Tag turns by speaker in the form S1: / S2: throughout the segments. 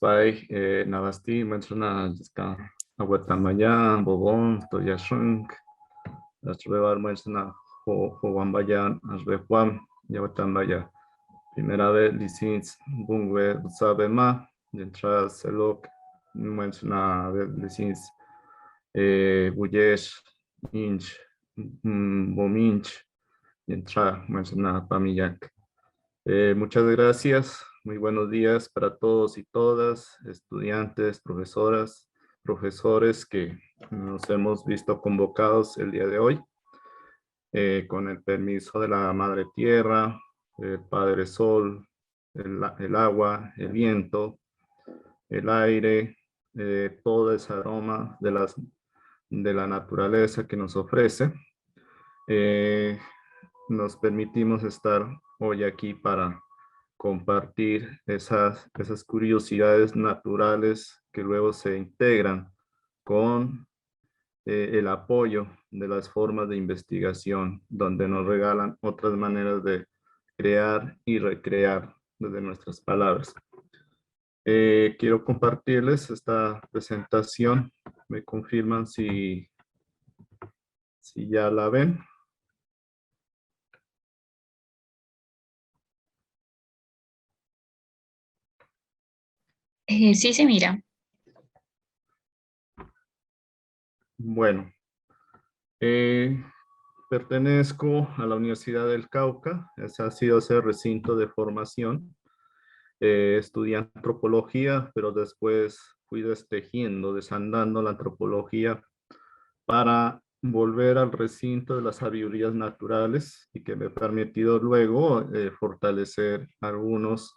S1: Pai, Navasti, Manchana, Jiska, Aguatamaya, Bobon, Toyashunk, Ashrebar, Manchana, Wambayan, Ashrehuam, Yawatamaya. Primera vez, Lisins, Bungwe, Sabema, de entrada, Selok, Manchana, Lisins, Buyesh, Inch, Bominch, de entrada, Manchana, Pamiyak. Muchas gracias. Muy buenos días para todos y todas, estudiantes, profesoras, profesores que nos hemos visto convocados el día de hoy. Con el permiso de la Madre Tierra, el Padre Sol, el agua, el viento, el aire, todo ese aroma de la naturaleza que nos ofrece. Nos permitimos estar hoy aquí para compartir esas curiosidades naturales que luego se integran con el apoyo de las formas de investigación, donde nos regalan otras maneras de crear y recrear desde nuestras palabras. Quiero compartirles esta presentación. Me confirman si ya la ven.
S2: Sí se mira.
S1: Bueno, pertenezco a la Universidad del Cauca. Ese ha sido ese recinto de formación. Estudié antropología, pero después fui destejiendo, desandando la antropología para volver al recinto de las sabidurías naturales y que me ha permitido luego fortalecer algunos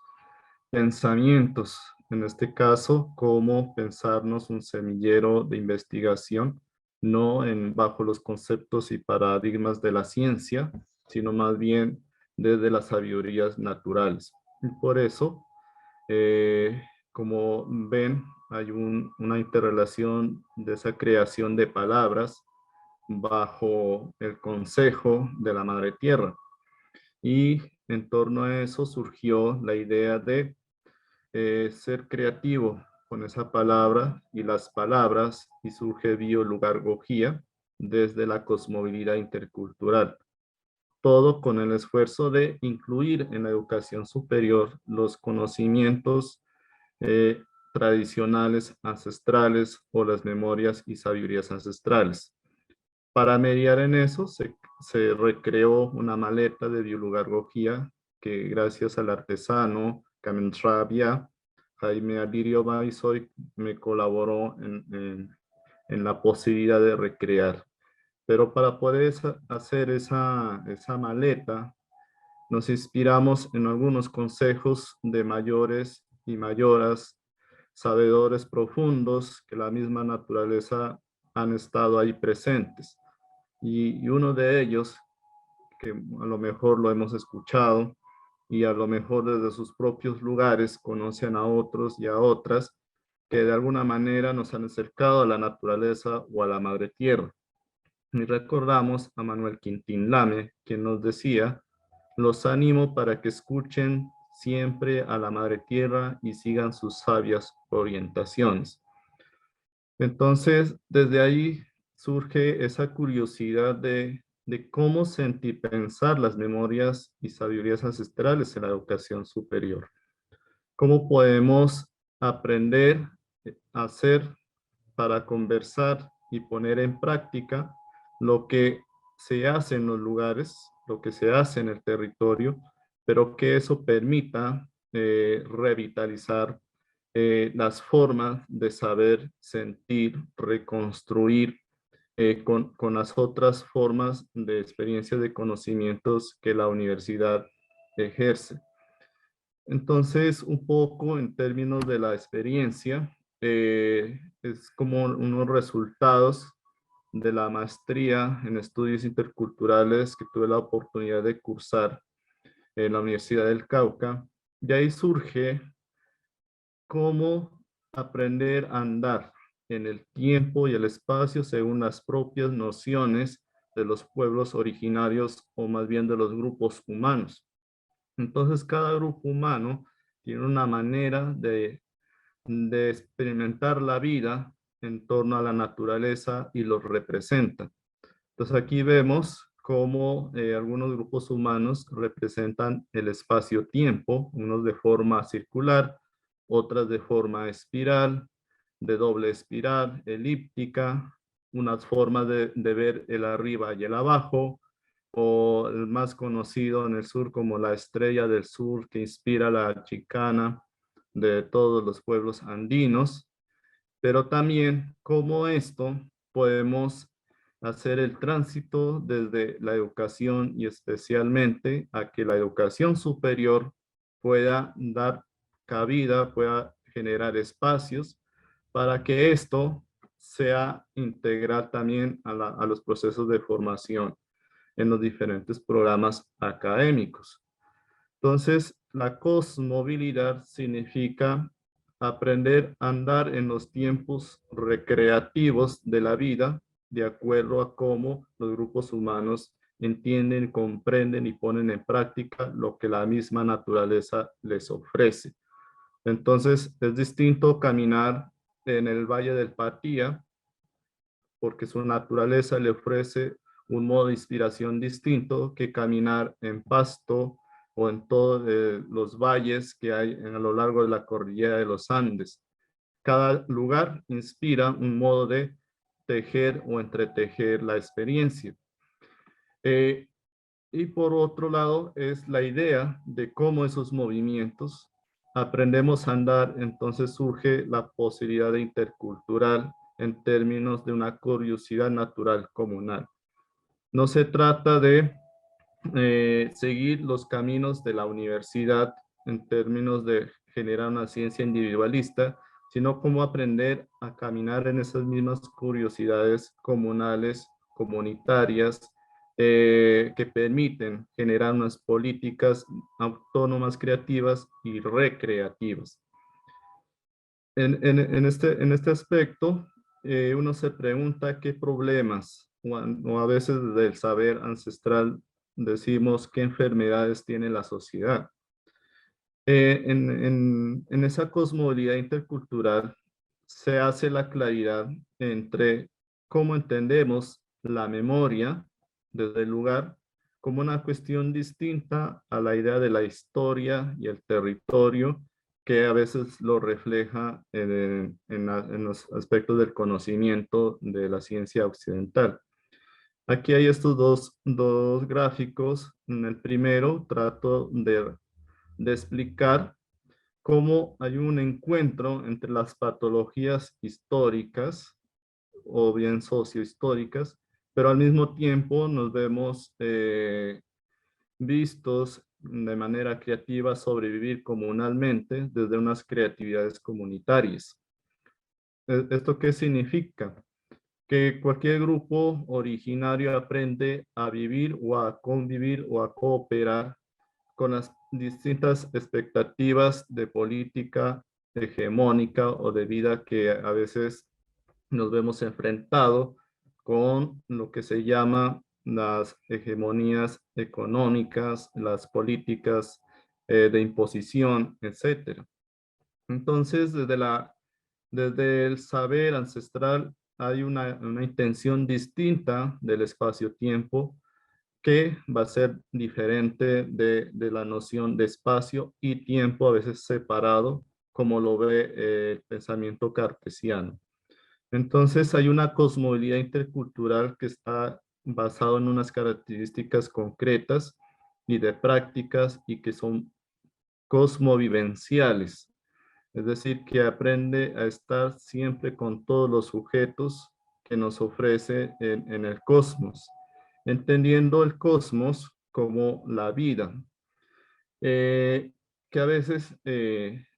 S1: pensamientos, en este caso, cómo pensarnos un semillero de investigación, no bajo los conceptos y paradigmas de la ciencia, sino más bien desde las sabidurías naturales. Y por eso, como ven, hay una interrelación de esa creación de palabras bajo el consejo de la Madre Tierra. Y en torno a eso surgió la idea de ser creativo con esa palabra y las palabras, y surge biolugargogía desde la cosmovilidad intercultural. Todo con el esfuerzo de incluir en la educación superior los conocimientos tradicionales, ancestrales, o las memorias y sabidurías ancestrales. Para mediar en eso, se recreó una maleta de biolugargogía que, gracias al artesano Kamentrabia, Jaime Alirio Baisoy, me colaboró en la posibilidad de recrear. Pero para poder hacer esa maleta, nos inspiramos en algunos consejos de mayores y mayoras, sabedores profundos que la misma naturaleza han estado ahí presentes. Y uno de ellos, que a lo mejor lo hemos escuchado y a lo mejor desde sus propios lugares conocen a otros y a otras que de alguna manera nos han acercado a la naturaleza o a la madre tierra. Y recordamos a Manuel Quintín Lame, quien nos decía: los animo para que escuchen siempre a la madre tierra y sigan sus sabias orientaciones. Entonces, desde ahí surge esa curiosidad de cómo sentir, pensar las memorias y sabidurías ancestrales en la educación superior. ¿Cómo podemos aprender a hacer para conversar y poner en práctica lo que se hace en los lugares, lo que se hace en el territorio, pero que eso permita revitalizar las formas de saber, sentir, reconstruir con las otras formas de experiencia de conocimientos que la universidad ejerce? Entonces, un poco en términos de la experiencia, es como unos resultados de la maestría en estudios interculturales que tuve la oportunidad de cursar en la Universidad del Cauca. Y ahí surge cómo aprender a andar en el tiempo y el espacio según las propias nociones de los pueblos originarios, o más bien de los grupos humanos. Entonces, cada grupo humano tiene una manera de de experimentar la vida en torno a la naturaleza y los representa. Entonces aquí vemos cómo algunos grupos humanos representan el espacio-tiempo, unos de forma circular, otras de forma espiral, de doble espiral, elíptica, unas formas de ver el arriba y el abajo, o el más conocido en el sur como la estrella del sur que inspira la chicana de todos los pueblos andinos, pero también cómo esto podemos hacer el tránsito desde la educación y especialmente a que la educación superior pueda dar cabida, pueda generar espacios para que esto sea integral también a los procesos de formación en los diferentes programas académicos. Entonces, la cosmovilidad significa aprender a andar en los tiempos recreativos de la vida de acuerdo a cómo los grupos humanos entienden, comprenden y ponen en práctica lo que la misma naturaleza les ofrece. Entonces, es distinto caminar en el Valle del Patía porque su naturaleza le ofrece un modo de inspiración distinto que caminar en pasto o en todos los valles que hay a lo largo de la cordillera de los Andes. Cada lugar inspira un modo de tejer o entretejer la experiencia. Eh, y por otro lado es la idea de cómo esos movimientos aprendemos a andar, entonces surge la posibilidad de intercultural en términos de una curiosidad natural comunal. No se trata de seguir los caminos de la universidad en términos de generar una ciencia individualista, sino cómo aprender a caminar en esas mismas curiosidades comunales, comunitarias, que permiten generar unas políticas autónomas, creativas y recreativas. En este aspecto, uno se pregunta qué problemas, o a veces del saber ancestral decimos qué enfermedades tiene la sociedad. En esa cosmovilidad intercultural se hace la claridad entre cómo entendemos la memoria desde el lugar como una cuestión distinta a la idea de la historia y el territorio que a veces lo refleja en los aspectos del conocimiento de la ciencia occidental. Aquí hay estos dos gráficos. En el primero trato de explicar cómo hay un encuentro entre las patologías históricas o bien sociohistóricas, pero al mismo tiempo nos vemos vistos de manera creativa sobrevivir comunalmente desde unas creatividades comunitarias. ¿Esto qué significa? Que cualquier grupo originario aprende a vivir o a convivir o a cooperar con las distintas expectativas de política hegemónica o de vida que a veces nos vemos enfrentados con lo que se llama las hegemonías económicas, las políticas de imposición, etcétera. Entonces, desde el saber ancestral hay una intención distinta del espacio-tiempo que va a ser diferente de la noción de espacio y tiempo, a veces separado, como lo ve el pensamiento cartesiano. Entonces hay una cosmovilidad intercultural que está basado en unas características concretas y de prácticas y que son cosmovivenciales, es decir, que aprende a estar siempre con todos los sujetos que nos ofrece en el cosmos, entendiendo el cosmos como la vida, que a veces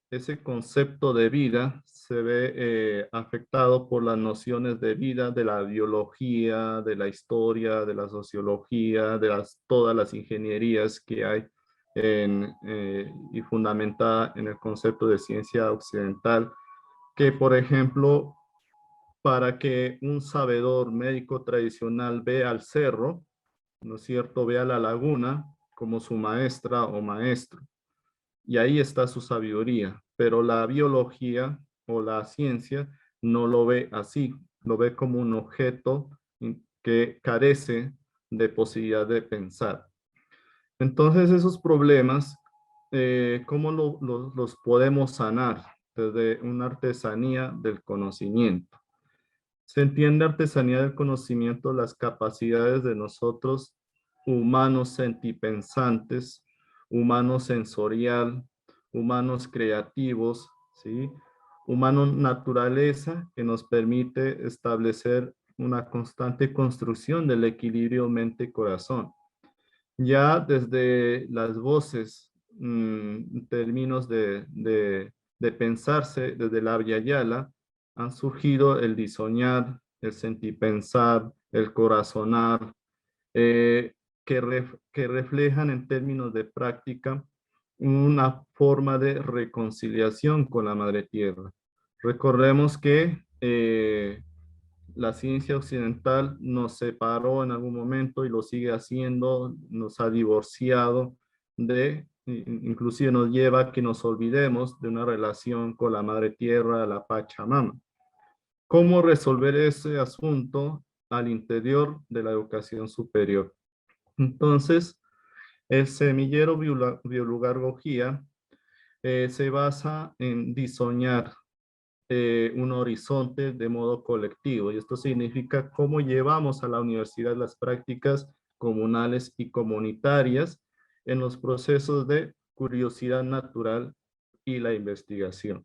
S1: ese concepto de vida se ve afectado por las nociones de vida de la biología, de la historia, de la sociología, de todas las ingenierías que hay y fundamentada en el concepto de ciencia occidental, que por ejemplo, para que un sabedor médico tradicional vea al cerro, ¿no es cierto? Vea la laguna como su maestra o maestro. Y ahí está su sabiduría. Pero la biología o la ciencia no lo ve así, lo ve como un objeto que carece de posibilidad de pensar. Entonces esos problemas, ¿cómo los podemos sanar? Desde una artesanía del conocimiento. Se entiende artesanía del conocimiento las capacidades de nosotros, humanos sentipensantes, humanos sensorial, humanos creativos, ¿sí? Humano naturaleza que nos permite establecer una constante construcción del equilibrio mente-corazón. Ya desde las voces, en términos de pensarse, desde la Abya Yala, han surgido el disoñar, el sentipensar, el corazonar, eh, que reflejan en términos de práctica una forma de reconciliación con la Madre Tierra. Recordemos que la ciencia occidental nos separó en algún momento y lo sigue haciendo, nos ha divorciado inclusive nos lleva a que nos olvidemos de una relación con la Madre Tierra, la Pachamama. ¿Cómo resolver ese asunto al interior de la educación superior? Entonces, el semillero biología se basa en diseñar un horizonte de modo colectivo. Y esto significa cómo llevamos a la universidad las prácticas comunales y comunitarias en los procesos de curiosidad natural y la investigación.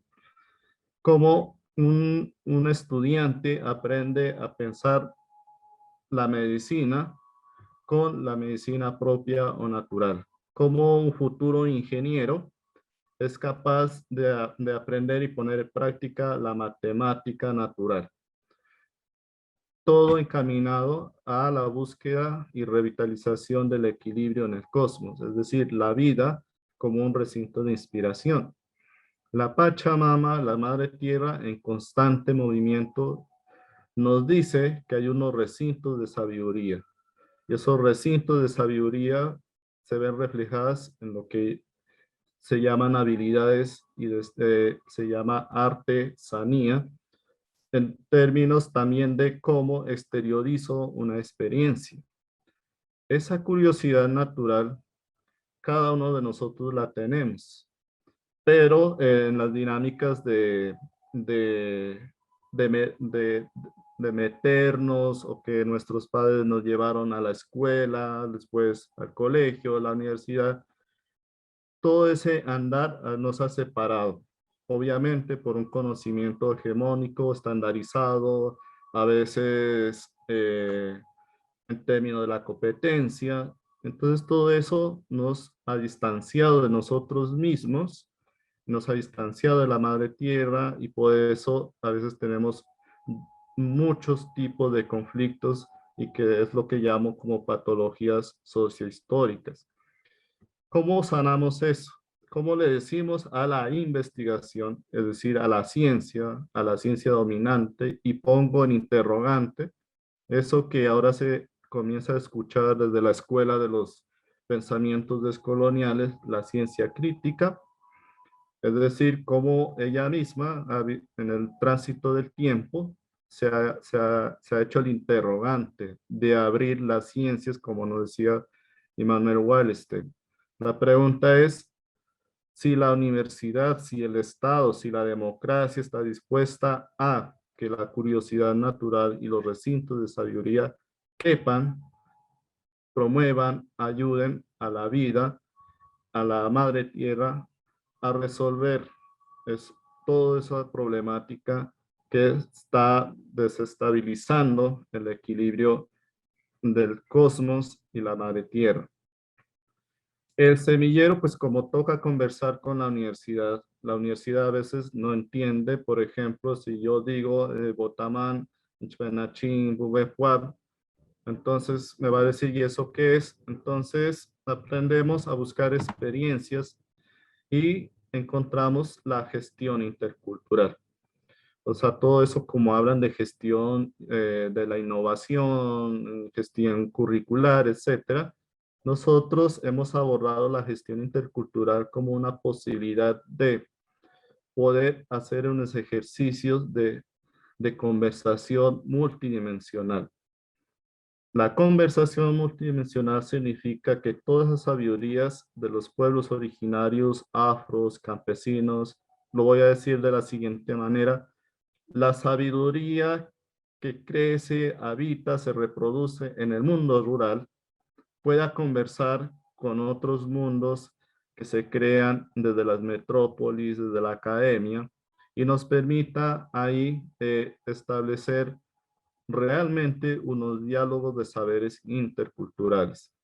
S1: Cómo un estudiante aprende a pensar la medicina con la medicina propia o natural. Como un futuro ingeniero es capaz de aprender y poner en práctica la matemática natural. Todo encaminado a la búsqueda y revitalización del equilibrio en el cosmos, es decir, la vida como un recinto de inspiración. La Pachamama, la Madre Tierra, en constante movimiento, nos dice que hay unos recintos de sabiduría. Y esos recintos de sabiduría se ven reflejadas en lo que se llaman habilidades y se llama artesanía, en términos también de cómo exteriorizo una experiencia. Esa curiosidad natural, cada uno de nosotros la tenemos, pero en las dinámicas de, de, de meternos o que nuestros padres nos llevaron a la escuela, después al colegio, a la universidad, todo ese andar nos ha separado, obviamente por un conocimiento hegemónico, estandarizado, a veces en términos de la competencia. Entonces todo eso nos ha distanciado de nosotros mismos, nos ha distanciado de la madre tierra y por eso a veces tenemos muchos tipos de conflictos y que es lo que llamo como patologías sociohistóricas. ¿Cómo sanamos eso? ¿Cómo le decimos a la investigación, es decir, a la ciencia dominante, y pongo en interrogante eso que ahora se comienza a escuchar desde la escuela de los pensamientos descoloniales, la ciencia crítica, es decir, cómo ella misma, en el tránsito del tiempo, se ha hecho el interrogante de abrir las ciencias, como nos decía Immanuel Wallerstein. La pregunta es si la universidad, si el Estado, si la democracia está dispuesta a que la curiosidad natural y los recintos de sabiduría quepan, promuevan, ayuden a la vida, a la madre tierra, a resolver toda esa problemática que está desestabilizando el equilibrio del cosmos y la madre tierra. El semillero, pues como toca conversar con la universidad a veces no entiende, por ejemplo, si yo digo Botamán, Chpenachín, Bubefuab, entonces me va a decir, ¿y eso qué es? Entonces aprendemos a buscar experiencias y encontramos la gestión intercultural. O sea, todo eso como hablan de gestión de la innovación, gestión curricular, etcétera. Nosotros hemos abordado la gestión intercultural como una posibilidad de poder hacer unos ejercicios de conversación multidimensional. La conversación multidimensional significa que todas las sabidurías de los pueblos originarios, afros, campesinos, lo voy a decir de la siguiente manera: la sabiduría que crece, habita, se reproduce en el mundo rural, pueda conversar con otros mundos que se crean desde las metrópolis, desde la academia, y nos permita ahí establecer realmente unos diálogos de saberes interculturales.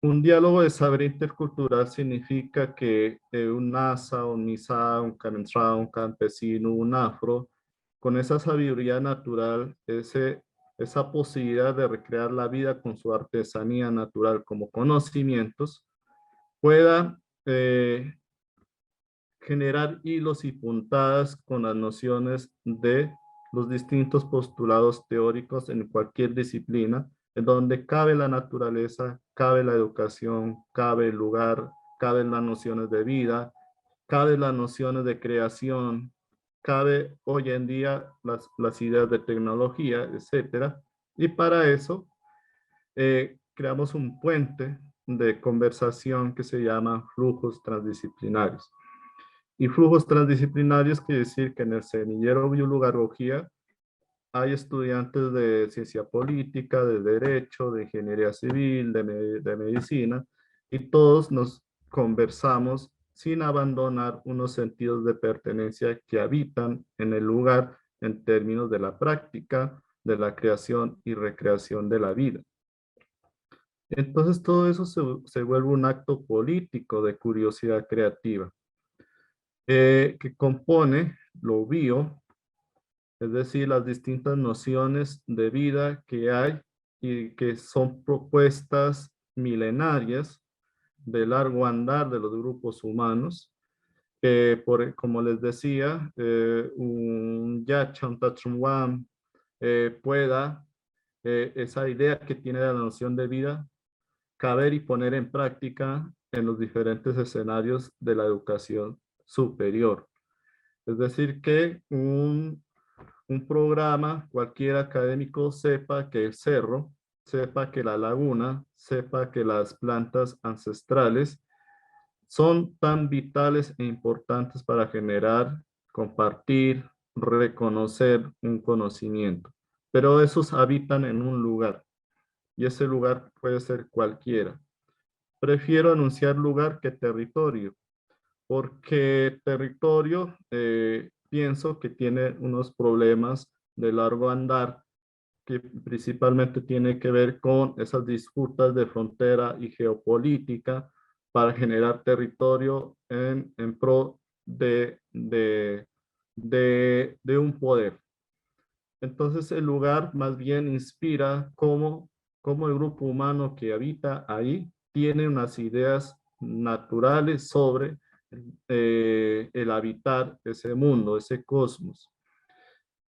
S1: Un diálogo de saber intercultural significa que un Nasa, un Misa, un Kanentra, un campesino, un afro, con esa sabiduría natural, esa posibilidad de recrear la vida con su artesanía natural como conocimientos, pueda generar hilos y puntadas con las nociones de los distintos postulados teóricos en cualquier disciplina, en donde cabe la naturaleza, cabe la educación, cabe el lugar, caben las nociones de vida, cabe las nociones de creación, cabe hoy en día las ideas de tecnología, etcétera. Y para eso creamos un puente de conversación que se llama flujos transdisciplinarios. Y flujos transdisciplinarios quiere decir que en el semillero biolugarología hay estudiantes de ciencia política, de derecho, de ingeniería civil, de medicina, y todos nos conversamos sin abandonar unos sentidos de pertenencia que habitan en el lugar en términos de la práctica, de la creación y recreación de la vida. Entonces todo eso se vuelve un acto político de curiosidad creativa, que compone lo bio, es decir, las distintas nociones de vida que hay y que son propuestas milenarias de largo andar de los grupos humanos, que como les decía, un Yacha, un Tachumwam, pueda esa idea que tiene de la noción de vida caber y poner en práctica en los diferentes escenarios de la educación superior. Es decir, que un programa, cualquier académico sepa que el cerro, sepa que la laguna, sepa que las plantas ancestrales son tan vitales e importantes para generar, compartir, reconocer un conocimiento. Pero esos habitan en un lugar y ese lugar puede ser cualquiera. Prefiero anunciar lugar que territorio, porque territorio pienso que tiene unos problemas de largo andar que principalmente tiene que ver con esas disputas de frontera y geopolítica para generar territorio en pro de un poder. Entonces el lugar más bien inspira cómo el grupo humano que habita ahí tiene unas ideas naturales sobre el habitar ese mundo, ese cosmos.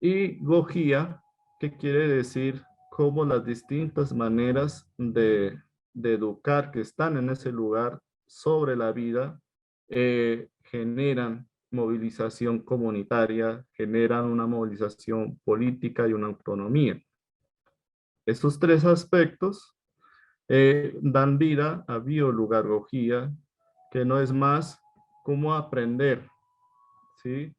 S1: Y Gojía, que quiere decir cómo las distintas maneras de educar que están en ese lugar sobre la vida generan movilización comunitaria, generan una movilización política y una autonomía. Estos tres aspectos dan vida a biolugagogía, que no es más cómo aprender, ¿sí?,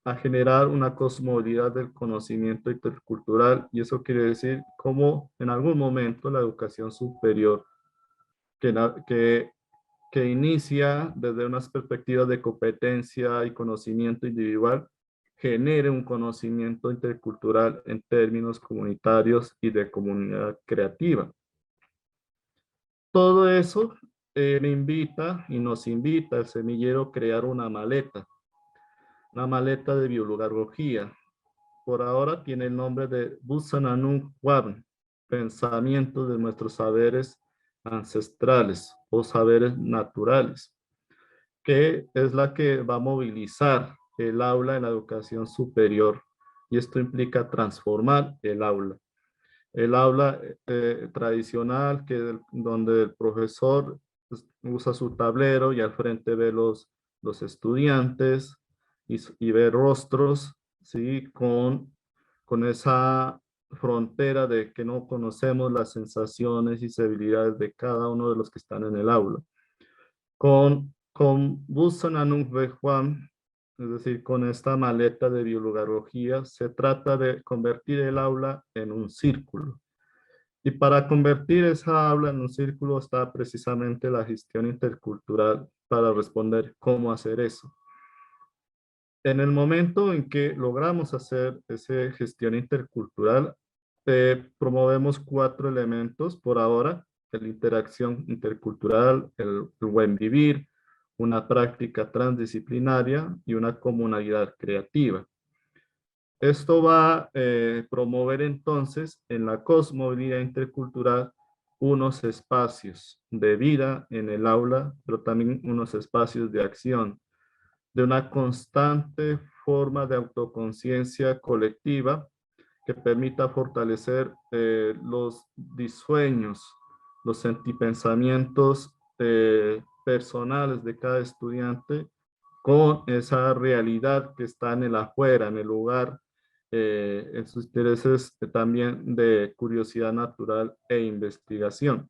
S1: a generar una cosmovilidad del conocimiento intercultural, y eso quiere decir cómo en algún momento la educación superior que, que inicia desde unas perspectivas de competencia y conocimiento individual, genere un conocimiento intercultural en términos comunitarios y de comunidad creativa. Todo eso me invita y nos invita al semillero a crear una maleta de biología. Por ahora tiene el nombre de Busananun Wabn, pensamientos de nuestros saberes ancestrales o saberes naturales, que es la que va a movilizar el aula en la educación superior, y esto implica transformar el aula. El aula tradicional, donde el profesor usa su tablero y al frente ve los estudiantes, y ver rostros, ¿sí? Con esa frontera de que no conocemos las sensaciones y sensibilidades de cada uno de los que están en el aula. Con Busan Anung Juan, es decir, con esta maleta de biología, se trata de convertir el aula en un círculo. Y para convertir esa aula en un círculo está precisamente la gestión intercultural para responder cómo hacer eso. En el momento en que logramos hacer esa gestión intercultural, promovemos 4 elementos por ahora: la interacción intercultural, el buen vivir, una práctica transdisciplinaria y una comunidad creativa. Esto va a promover entonces en la cosmovilidad intercultural unos espacios de vida en el aula, pero también unos espacios de acción, de una constante forma de autoconciencia colectiva que permita fortalecer los disueños, los sentipensamientos personales de cada estudiante con esa realidad que está en el afuera, en el lugar, en sus intereses también de curiosidad natural e investigación.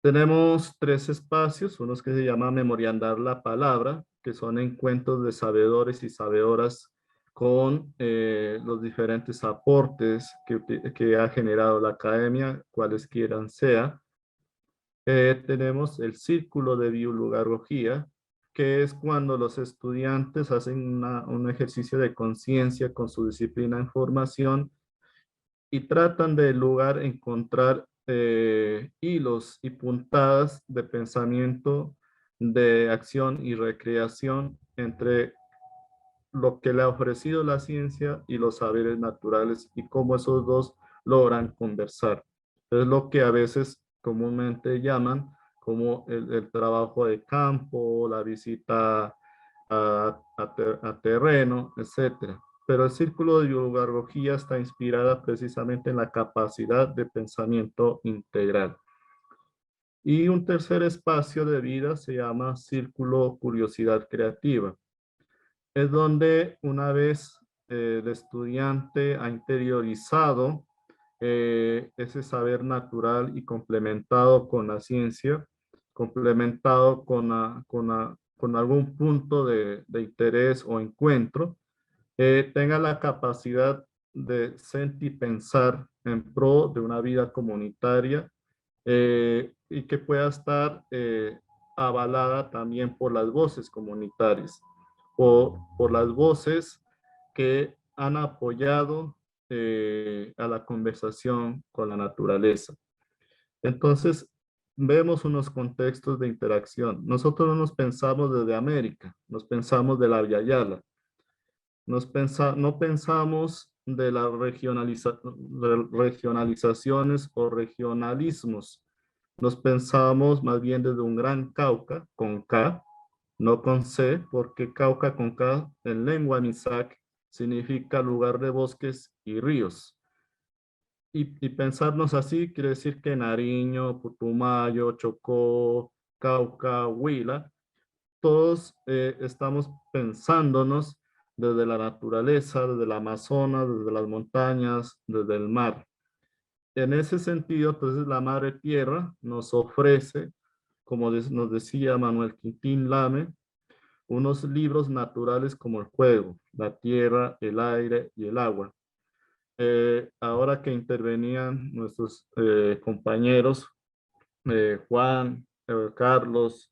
S1: Tenemos 3 espacios, unos que se llama Memoriandar la Palabra, que son encuentros de sabedores y sabedoras con los diferentes aportes que ha generado la academia, cuales quieran sea. Tenemos el Círculo de Biología, que es cuando los estudiantes hacen un ejercicio de conciencia con su disciplina en formación y tratan de lugar encontrar hilos y puntadas de pensamiento, de acción y recreación entre lo que le ha ofrecido la ciencia y los saberes naturales y cómo esos dos logran conversar. Es lo que a veces comúnmente llaman como el trabajo de campo, la visita a terreno, etcétera. Pero el círculo de biología está inspirada precisamente en la capacidad de pensamiento integral. Y un tercer espacio de vida se llama círculo curiosidad creativa. Es donde una vez el estudiante ha interiorizado ese saber natural y complementado con la ciencia, complementado con algún punto de interés o encuentro, tenga la capacidad de sentir y pensar en pro de una vida comunitaria y que pueda estar avalada también por las voces comunitarias o por las voces que han apoyado a la conversación con la naturaleza. Entonces, vemos unos contextos de interacción. Nosotros no nos pensamos desde América, nos pensamos de la Via Yala. No pensamos de las regionalizaciones o regionalismos. Nos pensamos más bien desde un gran Cauca, con K, no con C, porque Cauca con K en lengua Misak significa lugar de bosques y ríos. Y pensarnos así quiere decir que Nariño, Putumayo, Chocó, Cauca, Huila, todos estamos pensándonos desde la naturaleza, desde el Amazonas, desde las montañas, desde el mar. En ese sentido, entonces, la Madre Tierra nos ofrece, como nos decía Manuel Quintín Lame, unos libros naturales como el juego, la tierra, el aire y el agua. Ahora que intervenían nuestros compañeros, Juan, Carlos,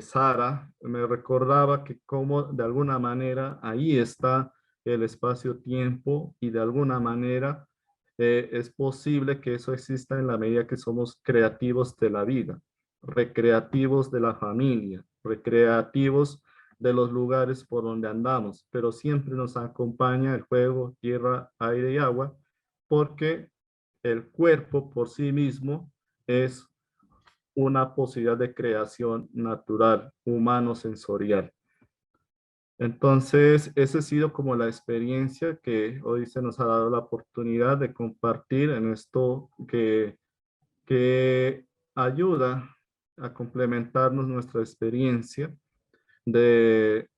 S1: Sara, me recordaba que como de alguna manera ahí está el espacio-tiempo y de alguna manera es posible que eso exista en la medida que somos creativos de la vida, recreativos de la familia, recreativos de los lugares por donde andamos, pero siempre nos acompaña el fuego, tierra, aire y agua, porque el cuerpo por sí mismo es una posibilidad de creación natural, humano-sensorial. Entonces, esa ha sido como la experiencia que hoy se nos ha dado la oportunidad de compartir en esto que ayuda a complementarnos nuestra experiencia de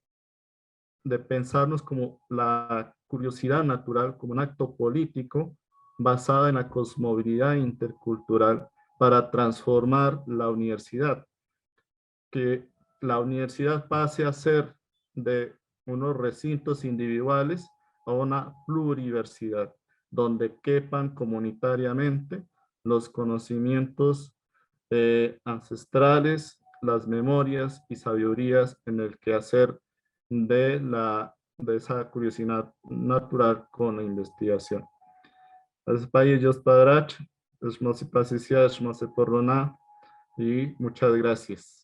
S1: de pensarnos como la curiosidad natural, como un acto político basada en la cosmovilidad intercultural para transformar la universidad, que la universidad pase a ser de unos recintos individuales a una pluriversidad, donde quepan comunitariamente los conocimientos ancestrales, las memorias y sabidurías en el quehacer de esa curiosidad natural con la investigación. Para ellos, Padrach, es más y gracias.